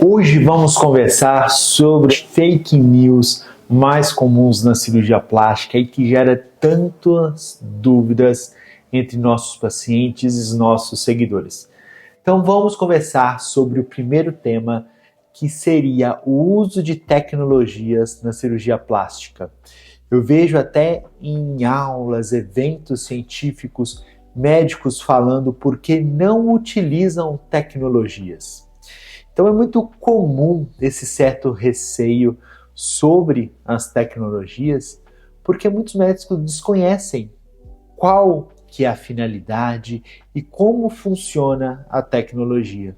Hoje vamos conversar sobre fake news mais comuns na cirurgia plástica e que gera tantas dúvidas entre nossos pacientes e nossos seguidores. Então vamos conversar sobre o primeiro tema, que seria o uso de tecnologias na cirurgia plástica. Eu vejo até em aulas, eventos científicos, médicos falando por que não utilizam tecnologias. Então é muito comum esse certo receio sobre as tecnologias, porque muitos médicos desconhecem qual que é a finalidade e como funciona a tecnologia.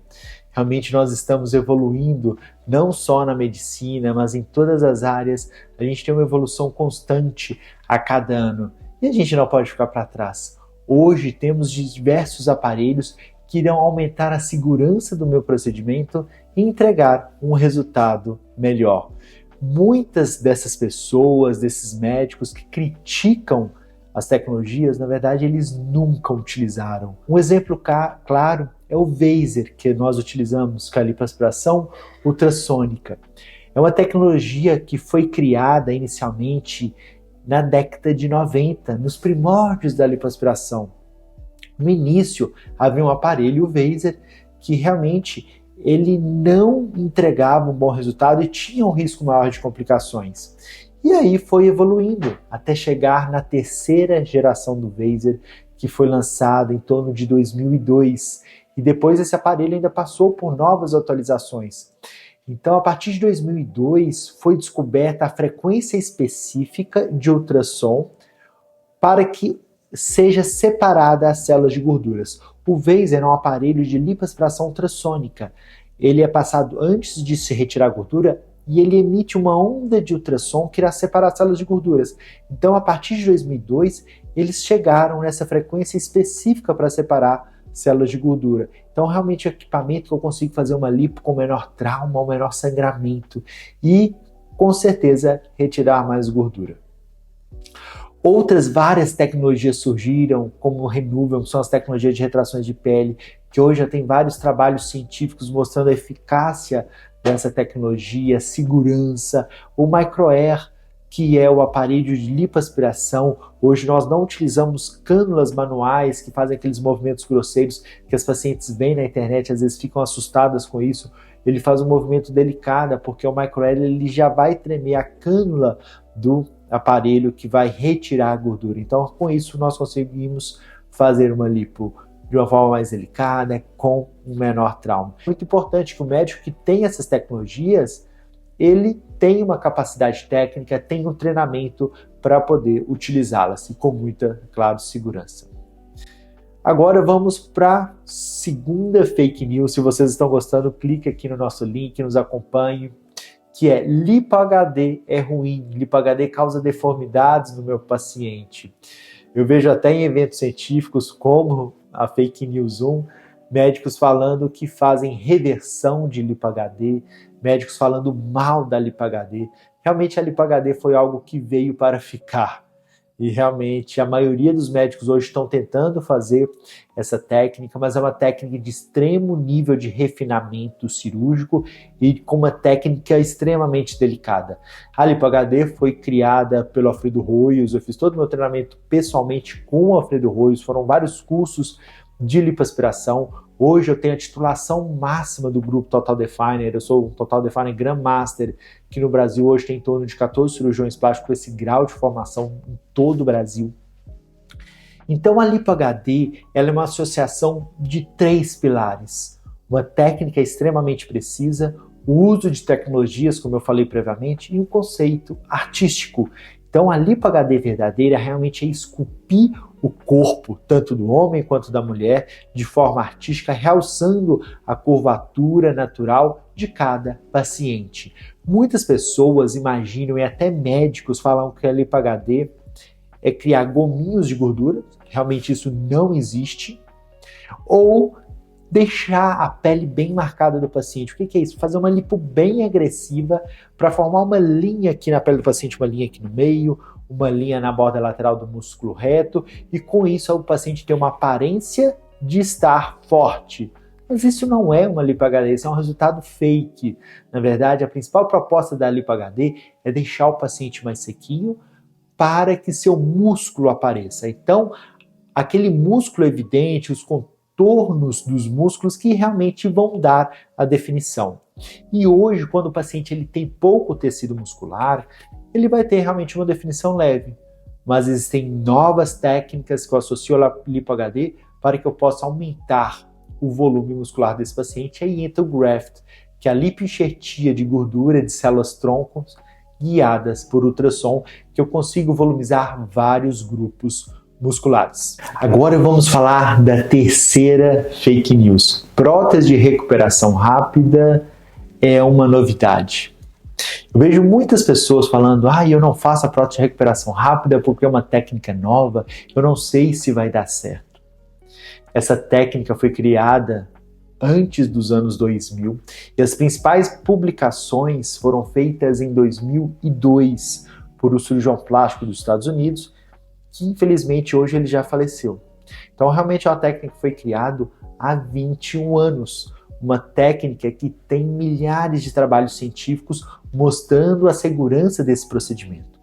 Realmente nós estamos evoluindo, não só na medicina, mas em todas as áreas. A gente tem uma evolução constante a cada ano e a gente não pode ficar para trás. Hoje temos diversos aparelhos que irão aumentar a segurança do meu procedimento e entregar um resultado melhor. Muitas dessas pessoas, desses médicos que criticam as tecnologias, na verdade, eles nunca utilizaram. Um exemplo claro é o Vaser, que nós utilizamos, que é a lipoaspiração ultrassônica. É uma tecnologia que foi criada inicialmente na década de 90, nos primórdios da lipoaspiração. No início, havia um aparelho, o Vaser, que realmente ele não entregava um bom resultado e tinha um risco maior de complicações. E aí foi evoluindo até chegar na terceira geração do Vaser, que foi lançada em torno de 2002. E depois esse aparelho ainda passou por novas atualizações. Então, a partir de 2002, foi descoberta a frequência específica de ultrassom para que seja separada as células de gorduras. O Vaser é um aparelho de lipoaspiração ultrassônica. Ele é passado antes de se retirar a gordura e ele emite uma onda de ultrassom que irá separar as células de gorduras. Então, a partir de 2002, eles chegaram nessa frequência específica para separar células de gordura. Então, realmente, é um equipamento que eu consigo fazer uma lipo com menor trauma, um menor sangramento e, com certeza, retirar mais gordura. Outras várias tecnologias surgiram, como o Renuvium, que são as tecnologias de retrações de pele, que hoje já tem vários trabalhos científicos mostrando a eficácia dessa tecnologia, segurança. O Microair, que é o aparelho de lipoaspiração. Hoje nós não utilizamos cânulas manuais que fazem aqueles movimentos grosseiros que as pacientes veem na internet, às vezes ficam assustadas com isso. Ele faz um movimento delicado, porque o Microair ele já vai tremer a cânula do aparelho que vai retirar a gordura. Então, com isso, nós conseguimos fazer uma lipo de uma forma mais delicada, com um menor trauma. Muito importante que o médico que tem essas tecnologias, ele tem uma capacidade técnica, tem um treinamento para poder utilizá-las e com muita, claro, segurança. Agora vamos para a segunda fake news. Se vocês estão gostando, clique aqui no nosso link, nos acompanhe, que é LipoHD é ruim, LipoHD causa deformidades no meu paciente. Eu vejo até em eventos científicos, como a Fake News 1, médicos falando que fazem reversão de LipoHD, médicos falando mal da LipoHD. Realmente a LipoHD foi algo que veio para ficar. E realmente a maioria dos médicos hoje estão tentando fazer essa técnica, mas é uma técnica de extremo nível de refinamento cirúrgico e com uma técnica extremamente delicada. A LipoHD foi criada pelo Alfredo Royos, eu fiz todo o meu treinamento pessoalmente com o Alfredo Royos, foram vários cursos de lipoaspiração. Hoje eu tenho a titulação máxima do grupo Total Definer, eu sou um Total Definer Grandmaster, que no Brasil hoje tem em torno de 14 cirurgiões plásticos com esse grau de formação em todo o Brasil. Então a LipoHD ela é uma associação de 3 pilares. Uma técnica extremamente precisa, o uso de tecnologias, como eu falei previamente, e um conceito artístico. Então a LipoHD verdadeira realmente é esculpir o corpo, tanto do homem quanto da mulher, de forma artística, realçando a curvatura natural de cada paciente. Muitas pessoas imaginam, e até médicos falam que a LipoHD é criar gominhos de gordura, realmente isso não existe, ou deixar a pele bem marcada do paciente. O que é isso? Fazer uma lipo bem agressiva para formar uma linha aqui na pele do paciente, uma linha aqui no meio, uma linha na borda lateral do músculo reto, e com isso o paciente tem uma aparência de estar forte. Mas isso não é uma lipo-HD, isso é um resultado fake. Na verdade, a principal proposta da lipo-HD é deixar o paciente mais sequinho para que seu músculo apareça. Então, aquele músculo evidente, os contornos dos músculos que realmente vão dar a definição. E hoje, quando o paciente ele tem pouco tecido muscular, ele vai ter realmente uma definição leve. Mas existem novas técnicas que eu associo à lipo-HD para que eu possa aumentar o volume muscular desse paciente. Aí entra o graft, que é a lipoenxertia de gordura de células troncos guiadas por ultrassom, que eu consigo volumizar vários grupos musculares. Agora vamos falar da terceira fake news. Prótese de recuperação rápida é uma novidade. Eu vejo muitas pessoas falando, eu não faço a prótese de recuperação rápida porque é uma técnica nova, eu não sei se vai dar certo. Essa técnica foi criada antes dos anos 2000 e as principais publicações foram feitas em 2002 por um cirurgião plástico dos Estados Unidos, que infelizmente hoje ele já faleceu. Então realmente é uma técnica que foi criada há 21 anos, uma técnica que tem milhares de trabalhos científicos mostrando a segurança desse procedimento.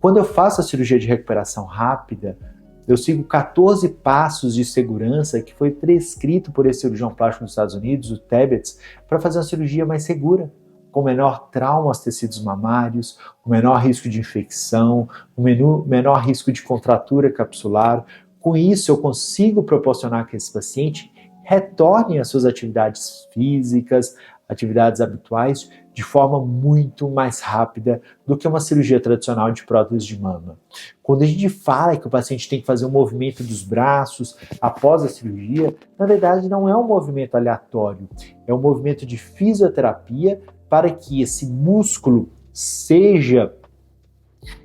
Quando eu faço a cirurgia de recuperação rápida, eu sigo 14 passos de segurança que foi prescrito por esse cirurgião plástico nos Estados Unidos, o Tebbets, para fazer uma cirurgia mais segura, com menor trauma aos tecidos mamários, o menor risco de infecção, o menor risco de contratura capsular. Com isso, eu consigo proporcionar que esse paciente retorne às suas atividades físicas, atividades habituais, de forma muito mais rápida do que uma cirurgia tradicional de prótese de mama. Quando a gente fala que o paciente tem que fazer um movimento dos braços após a cirurgia, na verdade não é um movimento aleatório, é um movimento de fisioterapia para que esse músculo seja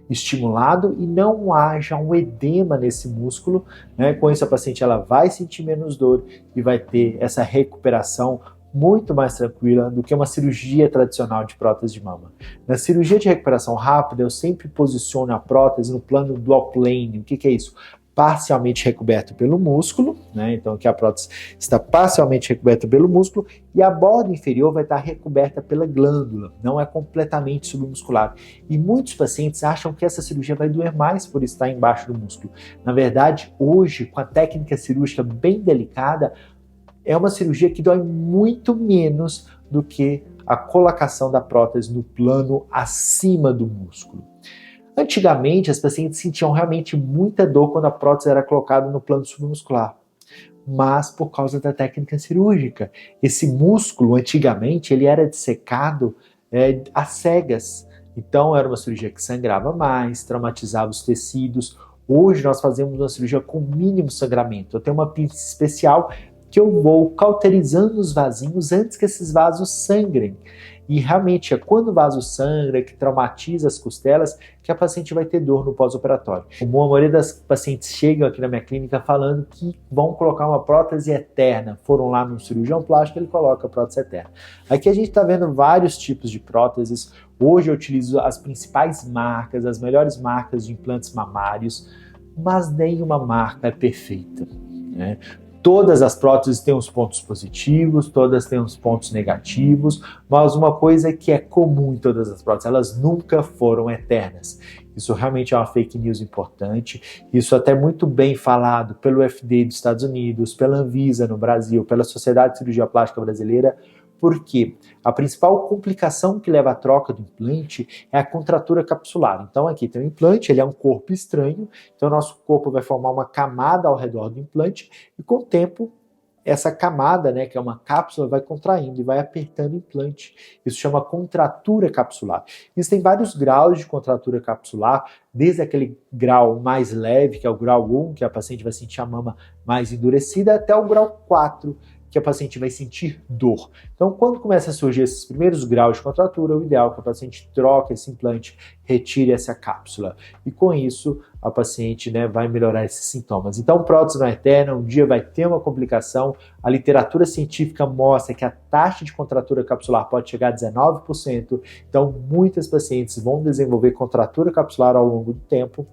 estimulado e não haja um edema nesse músculo, né? Com isso a paciente ela vai sentir menos dor e vai ter essa recuperação muito mais tranquila do que uma cirurgia tradicional de prótese de mama. Na cirurgia de recuperação rápida, eu sempre posiciono a prótese no plano dual plane. O que é isso? Parcialmente recoberto pelo músculo, né? Então aqui a prótese está parcialmente recoberta pelo músculo e a borda inferior vai estar recoberta pela glândula, não é completamente submuscular. E muitos pacientes acham que essa cirurgia vai doer mais por estar embaixo do músculo. Na verdade, hoje, com a técnica cirúrgica bem delicada, é uma cirurgia que dói muito menos do que a colocação da prótese no plano acima do músculo. Antigamente, as pacientes sentiam realmente muita dor quando a prótese era colocada no plano submuscular, mas por causa da técnica cirúrgica. Esse músculo, antigamente, ele era dissecado às cegas. Então, era uma cirurgia que sangrava mais, traumatizava os tecidos. Hoje, nós fazemos uma cirurgia com mínimo sangramento. Eu tenho uma pinça especial que eu vou cauterizando os vasinhos antes que esses vasos sangrem. E realmente é quando o vaso sangra, que traumatiza as costelas, que a paciente vai ter dor no pós-operatório. A maioria das pacientes chegam aqui na minha clínica falando que vão colocar uma prótese eterna. Foram lá no cirurgião plástico, ele coloca a prótese eterna. Aqui a gente está vendo vários tipos de próteses. Hoje eu utilizo as principais marcas, as melhores marcas de implantes mamários, mas nenhuma marca é perfeita, né? Todas as próteses têm uns pontos positivos, todas têm uns pontos negativos, mas uma coisa que é comum em todas as próteses, elas nunca foram eternas. Isso realmente é uma fake news importante, isso até muito bem falado pelo FDA dos Estados Unidos, pela Anvisa no Brasil, pela Sociedade de Cirurgia Plástica Brasileira, porque a principal complicação que leva à troca do implante é a contratura capsular. Então aqui tem o implante, ele é um corpo estranho, então o nosso corpo vai formar uma camada ao redor do implante e com o tempo essa camada, né, que é uma cápsula, vai contraindo e vai apertando o implante. Isso chama contratura capsular. Existem vários graus de contratura capsular, desde aquele grau mais leve, que é o grau 1, que a paciente vai sentir a mama mais endurecida, até o grau 4, que a paciente vai sentir dor. Então, quando começa a surgir esses primeiros graus de contratura, o ideal é que a paciente troque esse implante, retire essa cápsula. E com isso, a paciente, né, vai melhorar esses sintomas. Então, prótese não é eterna, um dia vai ter uma complicação. A literatura científica mostra que a taxa de contratura capsular pode chegar a 19%. Então, muitas pacientes vão desenvolver contratura capsular ao longo do tempo.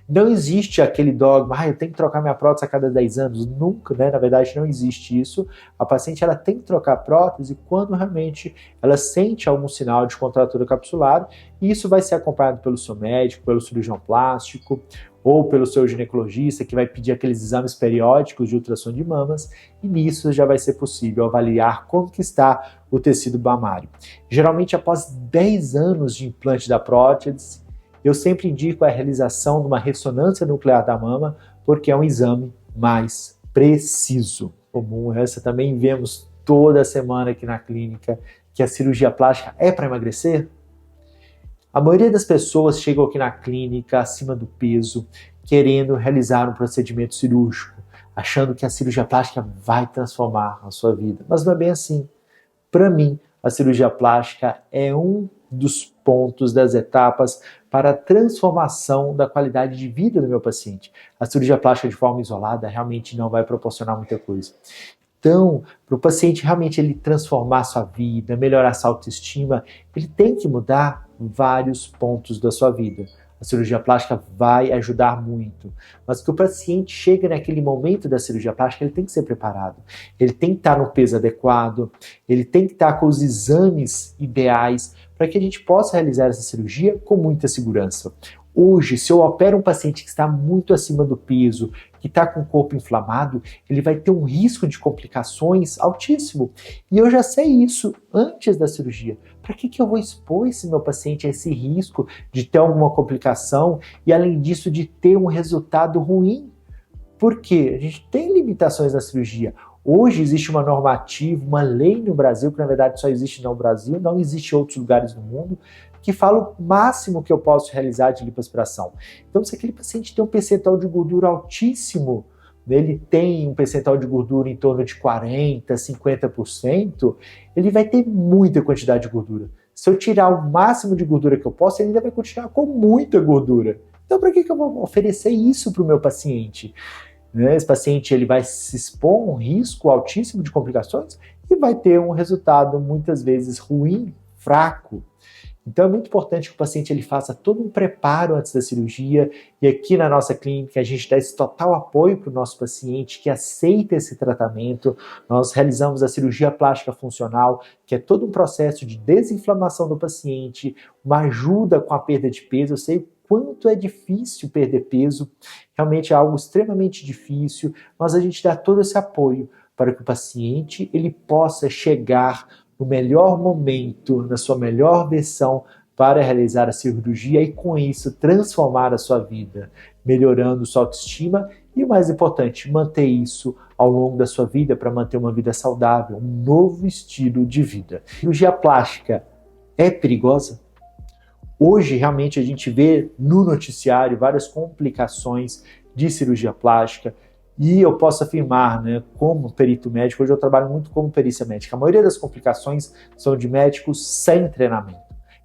Não existe aquele dogma, eu tenho que trocar minha prótese a cada 10 anos. Nunca, né? Na verdade, não existe isso. A paciente ela tem que trocar a prótese quando realmente ela sente algum sinal de contratura capsular, e isso vai ser acompanhado pelo seu médico, pelo cirurgião plástico, ou pelo seu ginecologista, que vai pedir aqueles exames periódicos de ultrassom de mamas, e nisso já vai ser possível avaliar como que está o tecido mamário. Geralmente, após 10 anos de implante da prótese, eu sempre indico a realização de uma ressonância nuclear da mama, porque é um exame mais preciso. Comum, essa também vemos toda semana aqui na clínica, que a cirurgia plástica é para emagrecer? A maioria das pessoas chegam aqui na clínica acima do peso, querendo realizar um procedimento cirúrgico, achando que a cirurgia plástica vai transformar a sua vida. Mas não é bem assim. Para mim, a cirurgia plástica é um dos pontos, das etapas para a transformação da qualidade de vida do meu paciente. A cirurgia plástica de forma isolada realmente não vai proporcionar muita coisa. Então, para o paciente realmente ele transformar sua vida, melhorar sua autoestima, ele tem que mudar vários pontos da sua vida. A cirurgia plástica vai ajudar muito, mas que o paciente chega naquele momento da cirurgia plástica, ele tem que ser preparado. Ele tem que estar no peso adequado, ele tem que estar com os exames ideais para que a gente possa realizar essa cirurgia com muita segurança. Hoje, se eu opero um paciente que está muito acima do peso, que está com o corpo inflamado, ele vai ter um risco de complicações altíssimo. E eu já sei isso antes da cirurgia. Para que eu vou expor esse meu paciente a esse risco de ter alguma complicação e, além disso, de ter um resultado ruim? Porque a gente tem limitações na cirurgia. Hoje existe uma normativa, uma lei no Brasil, que na verdade só existe no Brasil, não existe em outros lugares do mundo, que fala o máximo que eu posso realizar de lipoaspiração. Então, se aquele paciente tem um percentual de gordura altíssimo, ele tem um percentual de gordura em torno de 40%, 50%, ele vai ter muita quantidade de gordura. Se eu tirar o máximo de gordura que eu posso, ele ainda vai continuar com muita gordura. Então, para que eu vou oferecer isso para o meu paciente? Esse paciente ele vai se expor a um risco altíssimo de complicações e vai ter um resultado muitas vezes ruim, fraco. Então é muito importante que o paciente ele faça todo um preparo antes da cirurgia, e aqui na nossa clínica a gente dá esse total apoio para o nosso paciente que aceita esse tratamento. Nós realizamos a cirurgia plástica funcional, que é todo um processo de desinflamação do paciente, uma ajuda com a perda de peso. Eu sei o quanto é difícil perder peso, realmente é algo extremamente difícil, mas a gente dá todo esse apoio para que o paciente ele possa chegar no melhor momento, na sua melhor versão para realizar a cirurgia e com isso transformar a sua vida, melhorando sua autoestima e o mais importante, manter isso ao longo da sua vida para manter uma vida saudável, um novo estilo de vida. A cirurgia plástica é perigosa? Hoje realmente a gente vê no noticiário várias complicações de cirurgia plástica. E eu posso afirmar, né, como perito médico, hoje eu trabalho muito como perícia médica. A maioria das complicações são de médicos sem treinamento.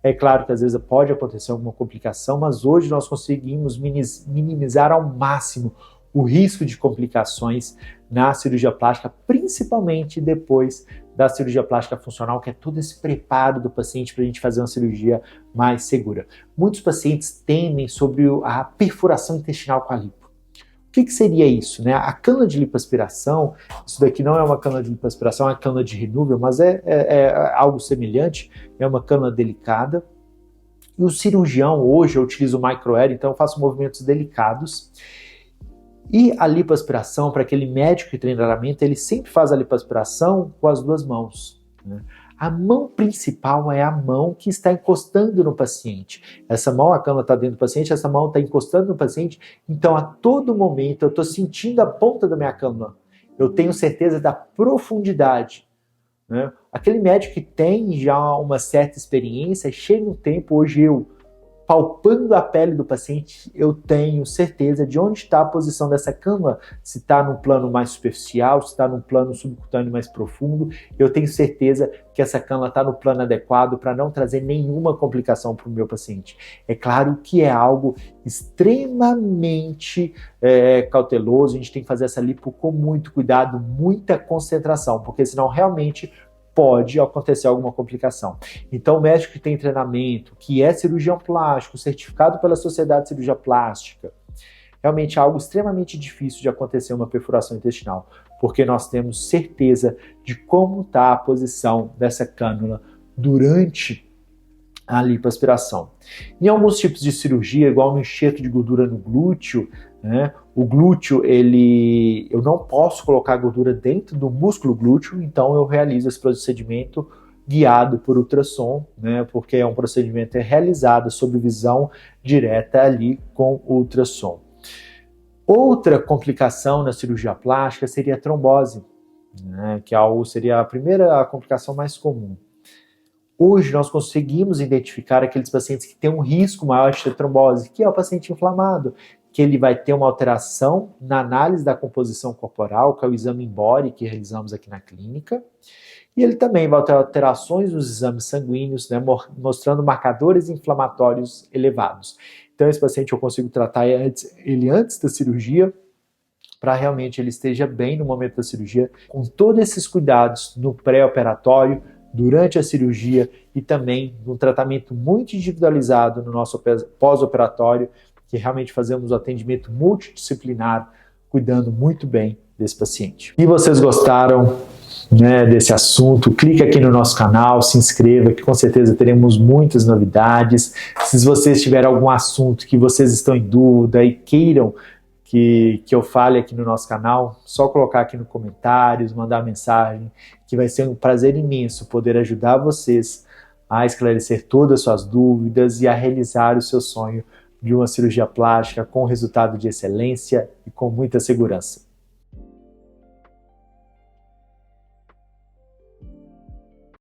É claro que às vezes pode acontecer alguma complicação, mas hoje nós conseguimos minimizar ao máximo o risco de complicações na cirurgia plástica, principalmente depois da cirurgia plástica funcional, que é todo esse preparo do paciente para a gente fazer uma cirurgia mais segura. Muitos pacientes temem sobre a perfuração intestinal com a lipo. O que seria isso? Né? A cânula de lipoaspiração, isso daqui não é uma cânula de lipoaspiração, é uma cânula de removal, mas é algo semelhante, é uma cânula delicada. E o cirurgião, hoje eu utilizo o microair, então eu faço movimentos delicados. E a lipoaspiração, para aquele médico que treina treinamento, ele sempre faz a lipoaspiração com as duas mãos, né? A mão principal é a mão que está encostando no paciente. Essa mão, a cânula está dentro do paciente, essa mão está encostando no paciente. Então, a todo momento, eu estou sentindo a ponta da minha cânula. Eu tenho certeza da profundidade, né? Aquele médico que tem já uma certa experiência, chega um tempo, hoje eu palpando a pele do paciente, eu tenho certeza de onde está a posição dessa cânula, se está num plano mais superficial, se está num plano subcutâneo mais profundo. Eu tenho certeza que essa cânula está no plano adequado para não trazer nenhuma complicação para o meu paciente. É claro que é algo extremamente cauteloso, a gente tem que fazer essa lipo com muito cuidado, muita concentração, porque senão realmente pode acontecer alguma complicação. Então, o médico que tem treinamento, que é cirurgião plástico, certificado pela Sociedade de Cirurgia Plástica, realmente é algo extremamente difícil de acontecer uma perfuração intestinal, porque nós temos certeza de como está a posição dessa cânula durante a lipoaspiração. Em alguns tipos de cirurgia, igual no enxerto de gordura no glúteo, né, o glúteo, eu não posso colocar gordura dentro do músculo glúteo, então eu realizo esse procedimento guiado por ultrassom, né, porque é um procedimento realizado sob visão direta ali com ultrassom. Outra complicação na cirurgia plástica seria a trombose, né, que seria a primeira complicação mais comum. Hoje nós conseguimos identificar aqueles pacientes que têm um risco maior de ter trombose, que é o paciente inflamado, que ele vai ter uma alteração na análise da composição corporal, que é o exame Embody que realizamos aqui na clínica, e ele também vai ter alterações nos exames sanguíneos, né, mostrando marcadores inflamatórios elevados. Então esse paciente eu consigo tratar ele antes da cirurgia, para realmente ele esteja bem no momento da cirurgia, com todos esses cuidados no pré-operatório, durante a cirurgia e também um tratamento muito individualizado no nosso pós-operatório, que realmente fazemos um atendimento multidisciplinar, cuidando muito bem desse paciente. Se vocês gostaram, né, desse assunto, clique aqui no nosso canal, se inscreva, que com certeza teremos muitas novidades. Se vocês tiverem algum assunto que vocês estão em dúvida e queiram que eu fale aqui no nosso canal, só colocar aqui nos comentários, mandar mensagem, que vai ser um prazer imenso poder ajudar vocês a esclarecer todas as suas dúvidas e a realizar o seu sonho de uma cirurgia plástica com resultado de excelência e com muita segurança.